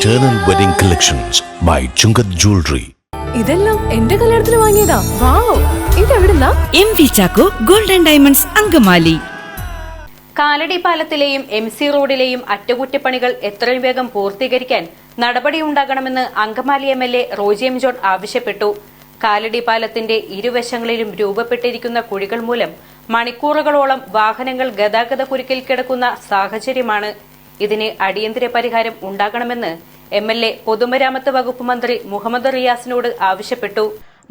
Eternal Wedding Collections by Chungat Jewelry. ഇതെല്ലാം എന്റെ കല്യാണത്തിന് വാങ്ങിയതാ. വാവ്, ഇതെവിടുന്നാ? MV Chaco Golden Diamonds Angamaly. Kalady പാലത്തിലെയും MC റോഡിലെയും അറ്റകുറ്റപ്പണികൾ എത്രയും വേഗം പൂർത്തീകരിക്കാൻ നടപടിയുണ്ടാകണമെന്ന് അങ്കമാലി MLA റോജി എം ജോൺ ആവശ്യപ്പെട്ടു. കാലടി പാലത്തിന്റെ ഇരുവശങ്ങളിലും രൂപപ്പെട്ടിരിക്കുന്ന കുഴികൾ മൂലം മണിക്കൂറുകളോളം വാഹനങ്ങൾ ഗതാഗത കുരുക്കിൽ കിടക്കുന്ന സാഹചര്യമാണ്. ഇതിന് അടിയന്തര പരിഹാരം ഉണ്ടാകണമെന്ന് MLA പൊതുമരാമത്ത് വകുപ്പ് മന്ത്രി മുഹമ്മദ് റിയാസിനോട് ആവശ്യപ്പെട്ടു.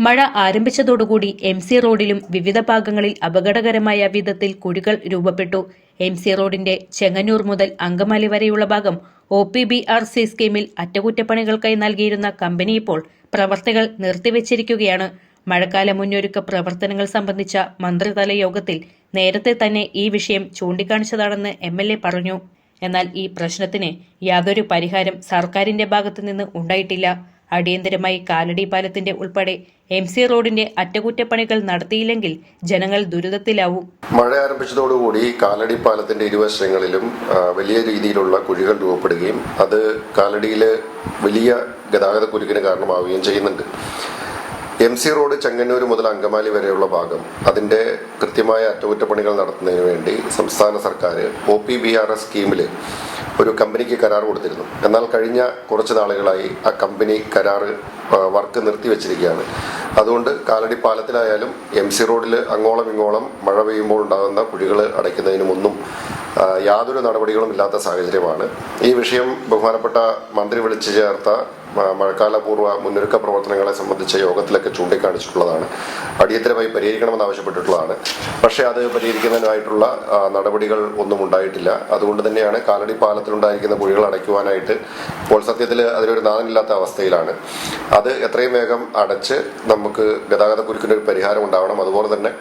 മഴ ആരംഭിച്ചതോടുകൂടി MC റോഡിലും വിവിധ ഭാഗങ്ങളിൽ അപകടകരമായ വിധത്തിൽ കുഴികൾ രൂപപ്പെട്ടു. MC റോഡിന്റെ ചെങ്ങന്നൂർ മുതൽ അങ്കമാലി വരെയുള്ള ഭാഗം OPBRC സ്കീമിൽ അറ്റകുറ്റപ്പണികൾക്കായി നൽകിയിരുന്ന കമ്പനി ഇപ്പോൾ പ്രവർത്തികൾ നിർത്തിവച്ചിരിക്കുകയാണ്. മഴക്കാല മുന്നൊരുക്ക പ്രവർത്തനങ്ങൾ സംബന്ധിച്ച മന്ത്രിതല യോഗത്തിൽ നേരത്തെ തന്നെ ഈ വിഷയം ചൂണ്ടിക്കാണിച്ചതാണെന്ന് MLA പറഞ്ഞു. എന്നാൽ ഈ പ്രശ്നത്തിന് യാതൊരു പരിഹാരം സർക്കാരിന്റെ ഭാഗത്തുനിന്ന് ഉണ്ടായിട്ടില്ല. അടിയന്തരമായി കാലടി പാലത്തിന്റെ ഉൾപ്പെടെ MC റോഡിന്റെ അറ്റകുറ്റപ്പണികൾ നടത്തിയില്ലെങ്കിൽ ജനങ്ങൾ ദുരിതത്തിലാവും. മഴ ആരംഭിച്ചതോടുകൂടി കാലടി പാലത്തിന്റെ ഇരുവശങ്ങളിലും വലിയ രീതിയിലുള്ള കുഴികൾ രൂപപ്പെടുകയും അത് കാലടിയിലെ വലിയ ഗതാഗത കുരുക്കിന് കാരണമാവുകയും ചെയ്യുന്നുണ്ട്. MC റോഡ് ചെങ്ങന്നൂർ മുതൽ അങ്കമാലി വരെയുള്ള ഭാഗം അതിന്റെ കൃത്യമായ അറ്റകുറ്റപ്പണികൾ നടത്തുന്നതിന് വേണ്ടി സംസ്ഥാന സർക്കാർ OPBRS സ്കീമിൽ ഒരു കമ്പനിക്ക് കരാർ കൊടുത്തിരുന്നു. എന്നാൽ കഴിഞ്ഞ കുറച്ച് നാളുകളായി ആ കമ്പനി കരാർ വർക്ക് നിർത്തിവെച്ചിരിക്കുകയാണ്. അതുകൊണ്ട് കാലടി പാലത്തിലായാലും MC റോഡിൽ അങ്ങോളം ഇങ്ങോളം മഴ പെയ്യുമ്പോൾ ഉണ്ടാകുന്ന കുഴികൾ അടയ്ക്കുന്നതിനുമൊന്നും യാതൊരു നടപടികളും ഇല്ലാത്ത സാഹചര്യമാണ്. ഈ വിഷയം ബഹുമാനപ്പെട്ട മന്ത്രി വിളിച്ചു ചേർത്ത മഴക്കാലപൂർവ്വ മുന്നൊരുക്ക പ്രവർത്തനങ്ങളെ സംബന്ധിച്ച യോഗത്തിലൊക്കെ ചൂണ്ടിക്കാണിച്ചിട്ടുള്ളതാണ്. അടിയന്തരമായി പരിഹരിക്കണമെന്ന് ആവശ്യപ്പെട്ടിട്ടുള്ളതാണ്. പക്ഷേ അത് പരിഹരിക്കുന്നതിനായിട്ടുള്ള നടപടികൾ ഒന്നും ഉണ്ടായിട്ടില്ല. അതുകൊണ്ട് തന്നെയാണ് കാലടി പാലത്തിലുണ്ടായിരിക്കുന്ന കുഴികൾ അടയ്ക്കുവാനായിട്ട് ഇപ്പോൾ സത്യത്തിൽ അതിലൊരു നാഥനില്ലാത്ത അവസ്ഥയിലാണ്. അത് എത്രയും വേഗം അടച്ച് നമുക്ക് ഗതാഗത കുരുക്കിനൊരു പരിഹാരം ഉണ്ടാവണം. അതുപോലെ തന്നെ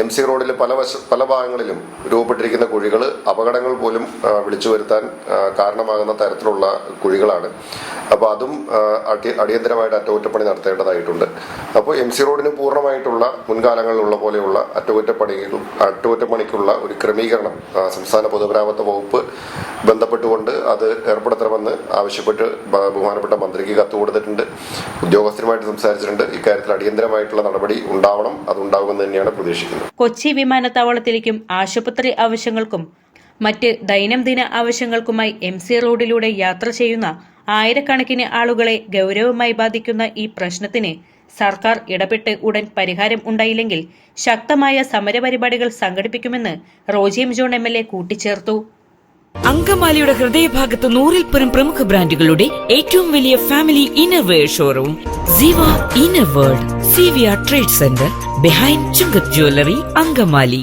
MC റോഡിൽ പല ഭാഗങ്ങളിലും രൂപപ്പെട്ടിരിക്കുന്ന കുഴികൾ അപകടങ്ങൾ പോലും വിളിച്ചു വരുത്താൻ കാരണമാകുന്ന തരത്തിലുള്ള കുഴികളാണ്. അപ്പോൾ അതും അടിയന്തരമായിട്ട് അറ്റകുറ്റപ്പണി അപ്പോൾ MC റോഡിന് പൂർണ്ണമായിട്ടുള്ള മുൻകാലങ്ങളിലുള്ള പോലെയുള്ള അറ്റകുറ്റപ്പണിക്കുള്ള ഒരു ക്രമീകരണം സംസ്ഥാന പൊതുമരാമത്ത് വകുപ്പ് ബന്ധപ്പെട്ടുകൊണ്ട് അത് ഏർപ്പെടുത്തണമെന്ന് ആവശ്യപ്പെട്ട് ബഹുമാനപ്പെട്ട മന്ത്രിക്ക് കത്ത് കൊടുത്തിട്ടുണ്ട്. ഉദ്യോഗസ്ഥരുമായിട്ട് സംസാരിച്ചിട്ടുണ്ട്. ഇക്കാര്യത്തിൽ അടിയന്തരമായിട്ടുള്ള നടപടി ഉണ്ടാവണം. അതുണ്ടാകുമെന്ന് തന്നെയാണ് പ്രതീക്ഷിക്കുന്നത്. കൊച്ചി വിമാനത്താവളത്തിലേക്കും ആശുപത്രി ആവശ്യങ്ങൾക്കും മറ്റ് ദൈനംദിന ആവശ്യങ്ങൾക്കുമായി MC റോഡിലൂടെ യാത്ര ചെയ്യുന്ന ആയിരക്കണക്കിന് ആളുകളെ ഗൗരവമായി ബാധിക്കുന്ന ഈ പ്രശ്നത്തിന് സർക്കാർ ഇടപെട്ട് ഉടൻ പരിഹാരം ഉണ്ടായില്ലെങ്കിൽ ശക്തമായ സമരപരിപാടികൾ സംഘടിപ്പിക്കുമെന്ന് റോജി എം ജോൺ MLA കൂട്ടിച്ചേർത്തു. അങ്കമാലിയുടെ ഹൃദയഭാഗത്ത് 100-ൽ പരം പ്രമുഖ ബ്രാൻഡുകളുടെ ഏറ്റവും വലിയ family innerwear showroom Siva inner world CVR trade centre behind Chungath jewellery Angamaly.